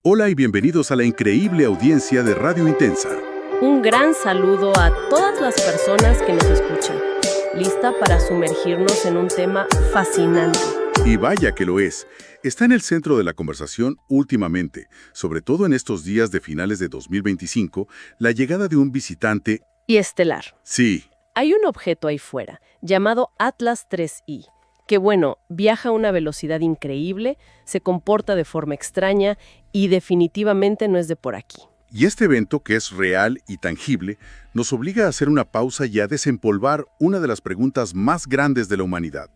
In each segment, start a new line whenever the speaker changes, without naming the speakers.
Hola y bienvenidos a la increíble audiencia de Radio Intensa.
Un gran saludo a todas las personas que nos escuchan, lista para sumergirnos en un tema fascinante.
Y vaya que lo es. Está en el centro de la conversación últimamente, sobre todo en estos días de finales de 2025, la llegada de un visitante.
Y estelar.
Sí,
Hay un objeto ahí fuera, llamado Atlas 3I, que viaja a una velocidad increíble, se comporta de forma extraña y definitivamente no es de por aquí.
y este evento, que es real y tangible, nos obliga a hacer una pausa y a desempolvar una de las preguntas más grandes de la humanidad.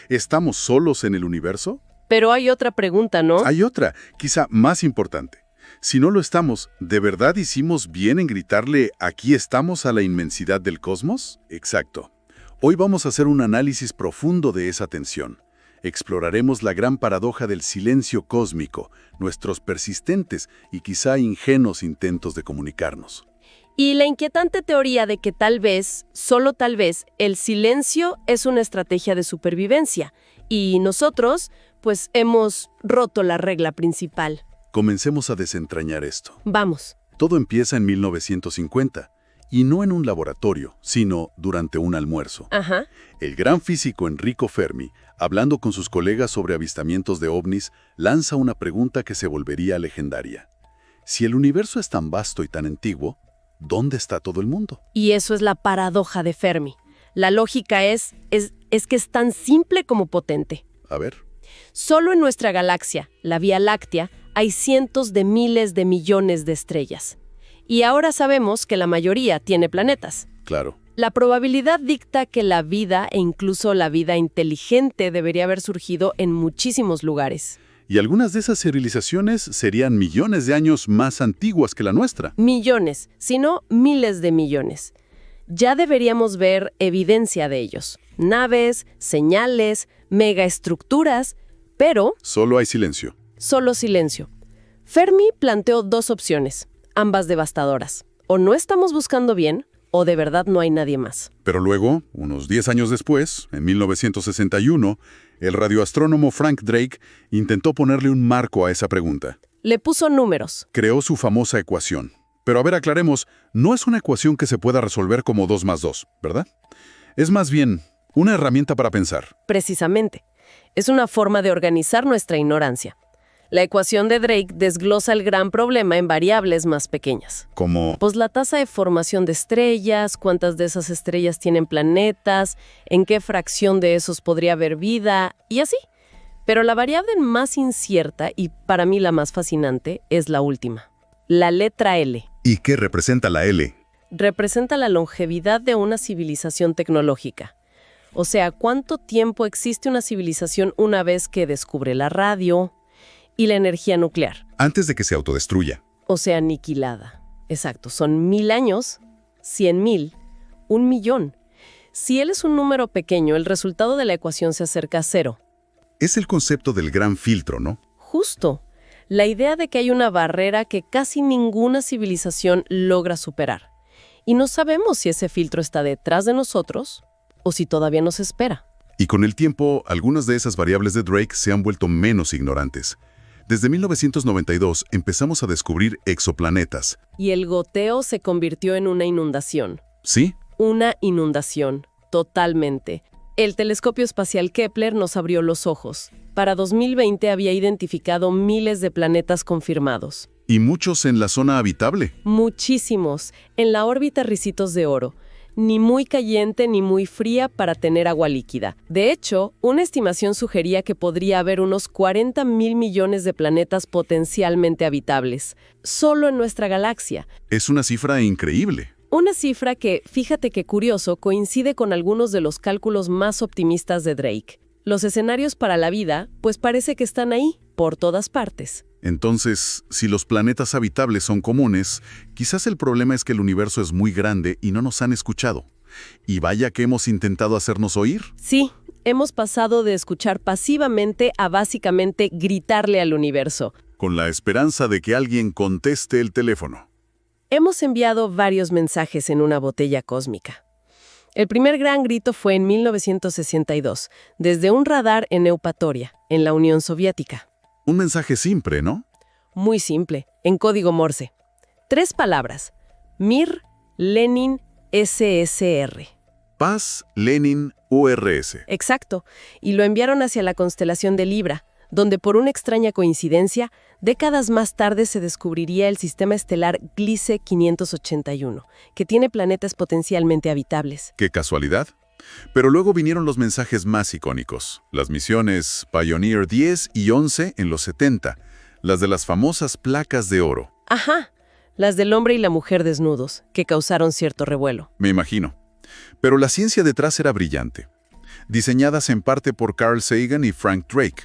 ¿Estamos solos en el universo?
Pero hay otra pregunta, ¿no?
Hay otra, quizá más importante. Si no lo estamos, ¿de verdad hicimos bien en gritarle «aquí estamos» a la inmensidad del cosmos? Exacto. Hoy vamos a hacer un análisis profundo de esa tensión. Exploraremos la gran paradoja del silencio cósmico, nuestros persistentes y quizá ingenuos intentos de comunicarnos.
Y la inquietante teoría de que tal vez, solo tal vez, el silencio es una estrategia de supervivencia y nosotros, pues, hemos roto la regla principal.
Comencemos a desentrañar esto.
Vamos.
Todo empieza en 1950, y no en un laboratorio, sino durante un almuerzo.
Ajá.
El gran físico Enrico Fermi, hablando con sus colegas sobre avistamientos de ovnis, lanza una pregunta que se volvería legendaria. Si el universo es tan vasto y tan antiguo, ¿dónde está todo el mundo?
Y eso es la paradoja de Fermi. La lógica es que es tan simple como potente.
A ver,
Solo en nuestra galaxia, la Vía Láctea, hay cientos de miles de millones de estrellas. Y ahora sabemos que la mayoría tiene planetas.
claro.
La probabilidad dicta que la vida e incluso la vida inteligente debería haber surgido en muchísimos lugares.
Y algunas de esas civilizaciones serían millones de años más antiguas que la nuestra.
Millones, si no miles de millones. Ya deberíamos ver evidencia de ellos. Naves, señales, megaestructuras, pero
Solo hay silencio.
solo silencio. Fermi planteó dos opciones, ambas devastadoras. O no estamos buscando bien, o de verdad no hay nadie más.
Pero luego, unos 10 años después, en 1961, el radioastrónomo Frank Drake intentó ponerle un marco a esa pregunta.
Le puso números.
Creó su famosa ecuación. Pero a ver, aclaremos, no es una ecuación que se pueda resolver como 2 más 2, ¿verdad? Es más bien una herramienta para pensar.
Precisamente. Es una forma de organizar nuestra ignorancia. La ecuación de Drake desglosa el gran problema en variables más pequeñas.
Como,
Pues la tasa de formación de estrellas, cuántas de esas estrellas tienen planetas, en qué fracción de esos podría haber vida, y así. Pero la variable más incierta, y para mí la más fascinante, es la última. La letra L.
¿y qué representa la L?
Representa la longevidad de una civilización tecnológica. O sea, cuánto tiempo existe una civilización una vez que descubre la radio y la energía nuclear.
Antes de que se autodestruya.
O sea, aniquilada. Exacto, son 1000 años, 100,000, 1,000,000. Si L es un número pequeño, el resultado de la ecuación se acerca a cero.
Es el concepto del gran filtro, ¿no?
Justo. La idea de que hay una barrera que casi ninguna civilización logra superar. Y no sabemos si ese filtro está detrás de nosotros o si todavía nos espera.
Y con el tiempo, algunas de esas variables de Drake se han vuelto menos ignorantes. Desde 1992 empezamos a descubrir exoplanetas.
Y el goteo se convirtió en una inundación.
¿Sí?
Una inundación, totalmente. El telescopio espacial Kepler nos abrió los ojos. Para 2020 había identificado miles de planetas confirmados.
Y muchos en la zona habitable.
Muchísimos, en la órbita Ricitos de Oro. Ni muy caliente ni muy fría para tener agua líquida. De hecho, una estimación sugería que podría haber unos 40,000 millones de planetas potencialmente habitables, solo en nuestra galaxia.
Es una cifra increíble.
Una cifra que, fíjate qué curioso, coincide con algunos de los cálculos más optimistas de Drake. Los escenarios para la vida, pues parece que están ahí, por todas partes.
Entonces, si los planetas habitables son comunes, quizás el problema es que el universo es muy grande y no nos han escuchado. Y vaya que hemos intentado hacernos oír.
Sí, hemos pasado de escuchar pasivamente a básicamente gritarle al universo.
Con la esperanza de que alguien conteste el teléfono.
Hemos enviado varios mensajes en una botella cósmica. El primer gran grito fue en 1962, desde un radar en Eupatoria, en la Unión Soviética.
Un mensaje simple, ¿no?
Muy simple, en código Morse. 3 palabras. Mir, Lenin, SSR.
Paz, Lenin, URS.
Exacto, y lo enviaron hacia la constelación de Libra, donde por una extraña coincidencia, décadas más tarde se descubriría el sistema estelar Gliese 581, que tiene planetas potencialmente habitables.
¡Qué casualidad! Pero luego vinieron los mensajes más icónicos, las misiones Pioneer 10 y 11 en los 70, las de las famosas placas de oro.
Ajá, las del hombre y la mujer desnudos, que causaron cierto revuelo.
Me imagino. Pero la ciencia detrás era brillante. Diseñadas en parte por Carl Sagan y Frank Drake.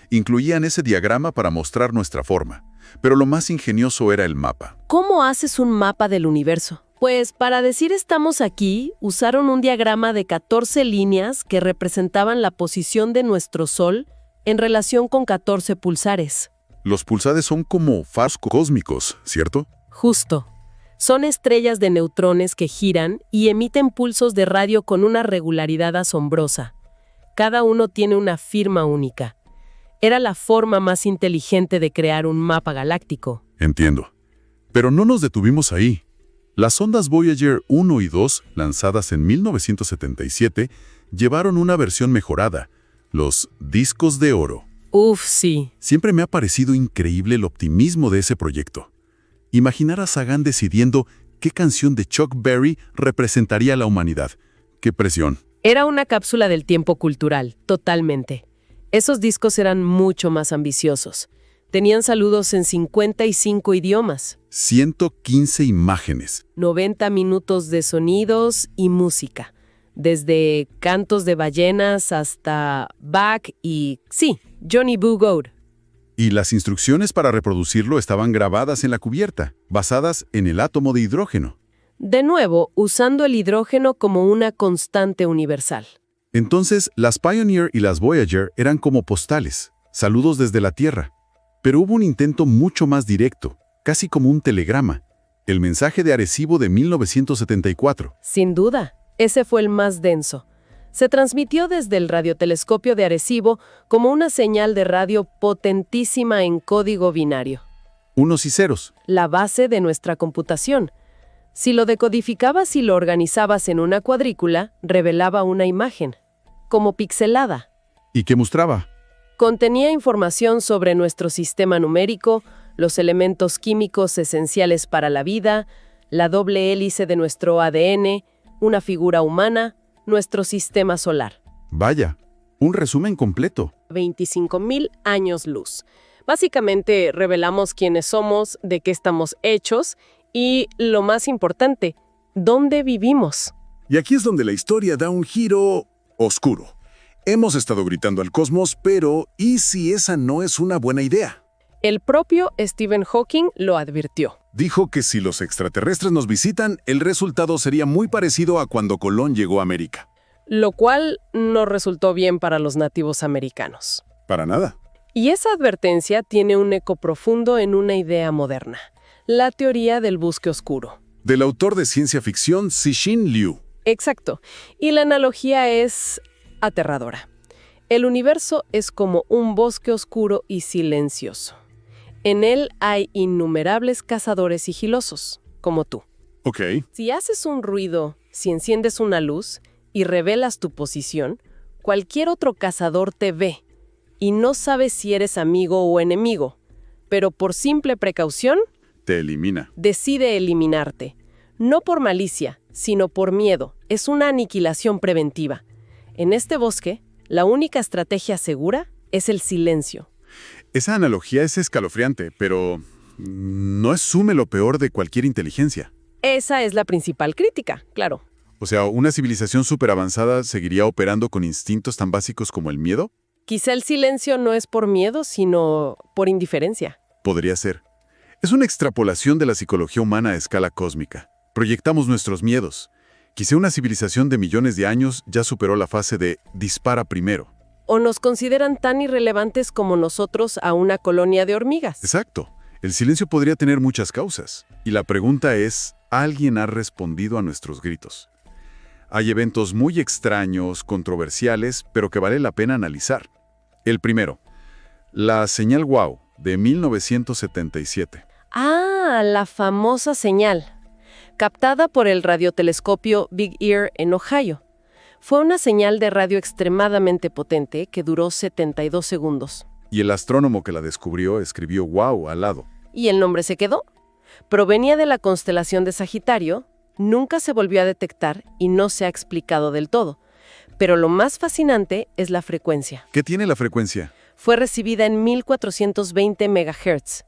Incluían ese diagrama para mostrar nuestra forma. Pero lo más ingenioso era el mapa.
¿Cómo haces un mapa del universo? Pues para decir estamos aquí, usaron un diagrama de 14 líneas que representaban la posición de nuestro Sol en relación con 14 pulsares.
Los pulsares son como faros cósmicos, ¿cierto?
Justo. Son estrellas de neutrones que giran y emiten pulsos de radio con una regularidad asombrosa. Cada uno tiene una firma única. Era la forma más inteligente de crear un mapa galáctico.
Entiendo. Pero no nos detuvimos ahí. Las sondas Voyager 1 y 2, lanzadas en 1977, llevaron una versión mejorada, los discos de oro.
Uf, sí.
Siempre me ha parecido increíble el optimismo de ese proyecto. Imaginar a Sagan decidiendo qué canción de Chuck Berry representaría a la humanidad. ¡Qué presión!
Era una cápsula del tiempo cultural, totalmente. Esos discos eran mucho más ambiciosos. Tenían saludos en 55 idiomas.
115 imágenes.
90 minutos de sonidos y música. Desde cantos de ballenas hasta Bach y, sí, Johnny Boo Goode.
Y las instrucciones para reproducirlo estaban grabadas en la cubierta, basadas en el átomo de hidrógeno.
De nuevo, usando el hidrógeno como una constante universal.
Entonces, las Pioneer y las Voyager eran como postales, saludos desde la Tierra. Pero hubo un intento mucho más directo, casi como un telegrama, el mensaje de Arecibo de 1974.
Sin duda, ese fue el más denso. Se transmitió desde el radiotelescopio de Arecibo como una señal de radio potentísima en código binario.
Unos y ceros.
La base de nuestra computación. Si lo decodificabas y lo organizabas en una cuadrícula, revelaba una imagen, como pixelada.
¿Y qué mostraba?
Contenía información sobre nuestro sistema numérico, los elementos químicos esenciales para la vida, la doble hélice de nuestro ADN, una figura humana, nuestro sistema solar.
Vaya, un resumen completo.
25,000 años luz. Básicamente revelamos quiénes somos, de qué estamos hechos y, lo más importante, dónde vivimos.
Y aquí es donde la historia da un giro oscuro. Hemos estado gritando al cosmos, pero ¿y si esa no es una buena idea?
El propio Stephen Hawking lo advirtió.
Dijo que si los extraterrestres nos visitan, el resultado sería muy parecido a cuando Colón llegó a América.
Lo cual no resultó bien para los nativos americanos.
Para nada.
Y esa advertencia tiene un eco profundo en una idea moderna, la teoría del bosque oscuro.
Del autor de ciencia ficción Cixin Liu.
Exacto. Y la analogía es aterradora. El universo es como un bosque oscuro y silencioso. En él hay innumerables cazadores sigilosos, como tú.
Ok.
Si haces un ruido, si enciendes una luz y revelas tu posición, cualquier otro cazador te ve y no sabe si eres amigo o enemigo, pero por simple precaución,
Te elimina.
decide eliminarte. No por malicia, sino por miedo. Es una aniquilación preventiva. En este bosque, la única estrategia segura es el silencio.
Esa analogía es escalofriante, pero no asume lo peor de cualquier inteligencia.
Esa es la principal crítica, claro.
O sea, ¿una civilización superavanzada seguiría operando con instintos tan básicos como el miedo?
Quizá el silencio no es por miedo, sino por indiferencia.
Podría ser. Es una extrapolación de la psicología humana a escala cósmica. Proyectamos nuestros miedos. Quizá una civilización de millones de años ya superó la fase de dispara primero.
O nos consideran tan irrelevantes como nosotros a una colonia de hormigas.
Exacto. El silencio podría tener muchas causas. Y la pregunta es, ¿alguien ha respondido a nuestros gritos? Hay eventos muy extraños, controversiales, pero que vale la pena analizar. El primero, la señal WOW, de 1977.
Ah, la famosa señal, captada por el radiotelescopio Big Ear en Ohio. Fue una señal de radio extremadamente potente que duró 72 segundos.
Y el astrónomo que la descubrió escribió "wow" al lado.
Y el nombre se quedó. Provenía de la constelación de Sagitario, nunca se volvió a detectar y no se ha explicado del todo. Pero lo más fascinante es la frecuencia.
¿Qué tiene la frecuencia?
Fue recibida en 1420 MHz.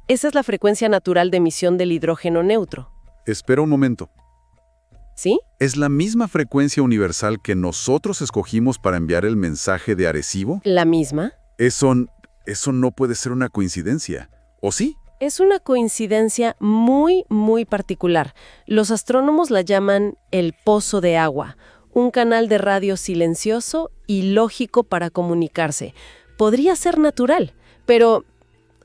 Esa es la frecuencia natural de emisión del hidrógeno neutro.
Espera un momento.
¿Sí?
¿Es la misma frecuencia universal que nosotros escogimos para enviar el mensaje de Arecibo?
¿La misma?
Eso no puede ser una coincidencia. ¿O sí?
Es una coincidencia muy, muy particular. Los astrónomos la llaman el pozo de agua, un canal de radio silencioso y lógico para comunicarse. Podría ser natural, pero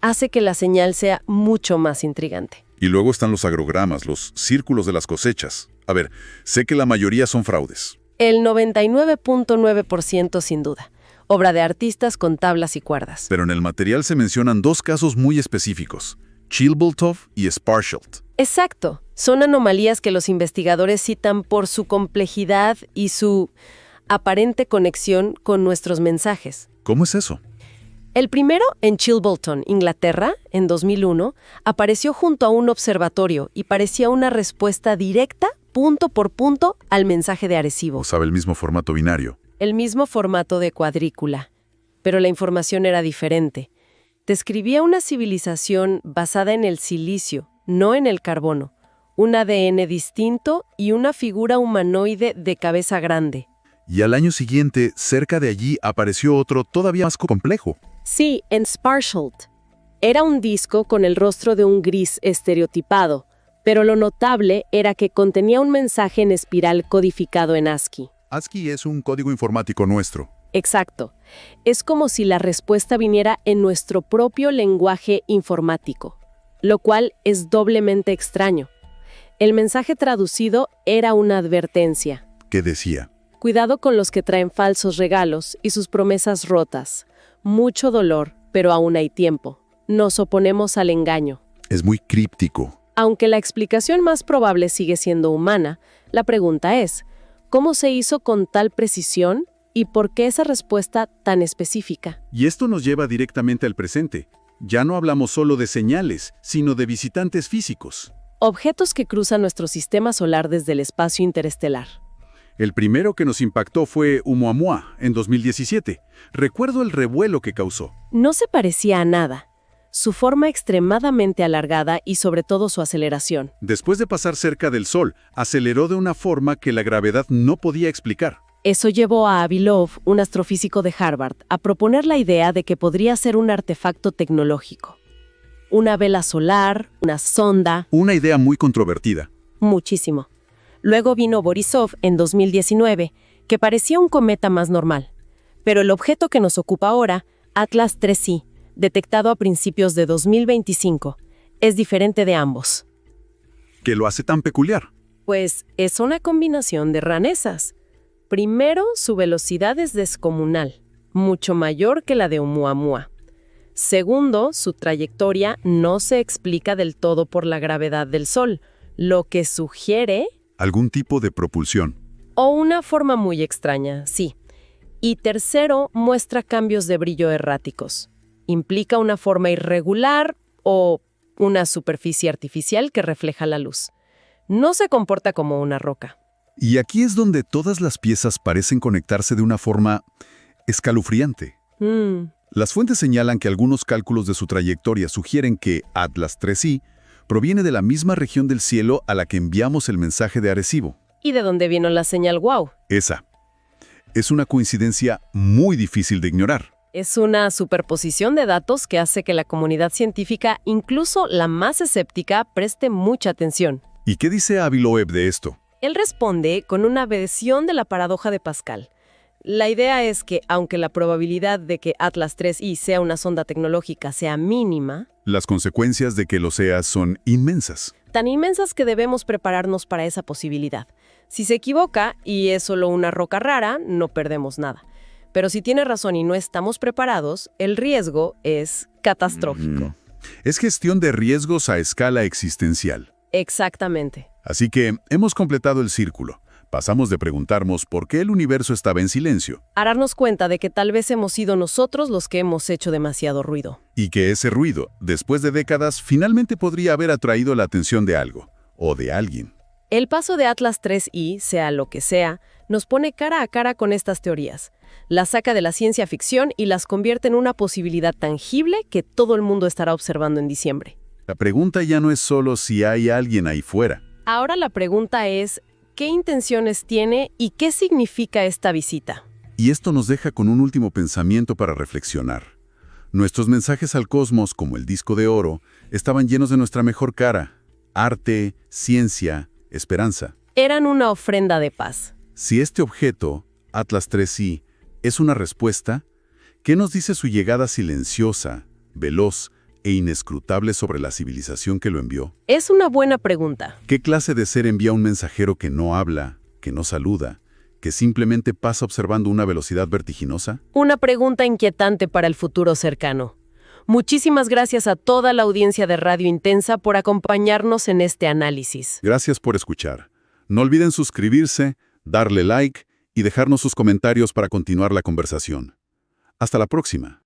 hace que la señal sea mucho más intrigante.
Y luego están los agrogramas, los círculos de las cosechas. A ver, sé que la mayoría son fraudes.
El 99.9% sin duda. Obra de artistas con tablas y cuerdas.
Pero en el material se mencionan dos casos muy específicos: Chilboltov y Schwarzschild.
Exacto. Son anomalías que los investigadores citan por su complejidad y su aparente conexión con nuestros mensajes.
¿Cómo es eso?
El primero, en Chilbolton, Inglaterra, en 2001, apareció junto a un observatorio y parecía una respuesta directa, punto por punto, al mensaje de Arecibo.
Usaba el mismo formato binario.
El mismo formato de cuadrícula, pero la información era diferente. Describía una civilización basada en el silicio, no en el carbono, un ADN distinto y una figura humanoide de cabeza grande.
Y al año siguiente, cerca de allí, apareció otro todavía más complejo.
Sí, en Schwarzschild. Era un disco con el rostro de un gris estereotipado, pero lo notable era que contenía un mensaje en espiral codificado en ASCII.
ASCII es un código informático nuestro.
Exacto. Es como si la respuesta viniera en nuestro propio lenguaje informático, lo cual es doblemente extraño. El mensaje traducido era una advertencia.
¿Qué decía?
Cuidado con los que traen falsos regalos y sus promesas rotas. Mucho dolor, pero aún hay tiempo. Nos oponemos al engaño.
Es muy críptico.
Aunque la explicación más probable sigue siendo humana, la pregunta es, ¿cómo se hizo con tal precisión y por qué esa respuesta tan específica?
Y esto nos lleva directamente al presente. Ya no hablamos solo de señales, sino de visitantes físicos.
Objetos que cruzan nuestro sistema solar desde el espacio interestelar.
El primero que nos impactó fue Oumuamua, en 2017. Recuerdo el revuelo que causó.
No se parecía a nada. Su forma extremadamente alargada y sobre todo su aceleración.
Después de pasar cerca del Sol, aceleró de una forma que la gravedad no podía explicar.
Eso llevó a Avilov, un astrofísico de Harvard, a proponer la idea de que podría ser un artefacto tecnológico. Una vela solar, una sonda.
Una idea muy controvertida.
Muchísimo. Luego vino Borisov en 2019, que parecía un cometa más normal. Pero el objeto que nos ocupa ahora, Atlas 3i, detectado a principios de 2025, es diferente de ambos.
¿Qué lo hace tan peculiar?
Pues es una combinación de rarezas. Primero, su velocidad es descomunal, mucho mayor que la de Oumuamua. Segundo, su trayectoria no se explica del todo por la gravedad del Sol, lo que sugiere...
¿Algún tipo de propulsión?
O una forma muy extraña, sí. Y tercero, muestra cambios de brillo erráticos. Implica una forma irregular o una superficie artificial que refleja la luz. No se comporta como una roca.
Y aquí es donde todas las piezas parecen conectarse de una forma escalofriante. Las fuentes señalan que algunos cálculos de su trayectoria sugieren que Atlas 3i proviene de la misma región del cielo a la que enviamos el mensaje de Arecibo.
¿Y de dónde vino la señal wow?
Esa. Es una coincidencia muy difícil de ignorar.
Es una superposición de datos que hace que la comunidad científica, incluso la más escéptica, preste mucha atención.
¿Y qué dice Avilov de esto?
Él responde con una versión de la paradoja de Pascal. La idea es que, aunque la probabilidad de que Atlas 3i sea una sonda tecnológica sea mínima,
las consecuencias de que lo sea son inmensas.
Tan inmensas que debemos prepararnos para esa posibilidad. Si se equivoca y es solo una roca rara, no perdemos nada. Pero si tiene razón y no estamos preparados, el riesgo es catastrófico.
Es gestión de riesgos a escala existencial.
Exactamente.
Así que hemos completado el círculo. Pasamos de preguntarnos por qué el universo estaba en silencio
A darnos cuenta de que tal vez hemos sido nosotros los que hemos hecho demasiado ruido.
y que ese ruido, después de décadas, finalmente podría haber atraído la atención de algo o de alguien.
El paso de Atlas 3I, sea lo que sea, nos pone cara a cara con estas teorías. Las saca de la ciencia ficción y las convierte en una posibilidad tangible que todo el mundo estará observando en diciembre.
La pregunta ya no es solo si hay alguien ahí fuera.
Ahora la pregunta es, ¿qué intenciones tiene y qué significa esta visita?
Y esto nos deja con un último pensamiento para reflexionar. Nuestros mensajes al cosmos, como el disco de oro, estaban llenos de nuestra mejor cara: arte, ciencia, esperanza.
Eran una ofrenda de paz.
Si este objeto, Atlas 3I, es una respuesta, ¿qué nos dice su llegada silenciosa, veloz e inescrutable sobre la civilización que lo envió?
Es una buena pregunta.
¿Qué clase de ser envía un mensajero que no habla, que no saluda, que simplemente pasa observando una velocidad vertiginosa?
Una pregunta inquietante para el futuro cercano. Muchísimas gracias a toda la audiencia de Radio Intensa por acompañarnos en este análisis.
Gracias por escuchar. No olviden suscribirse, darle like y dejarnos sus comentarios para continuar la conversación. Hasta la próxima.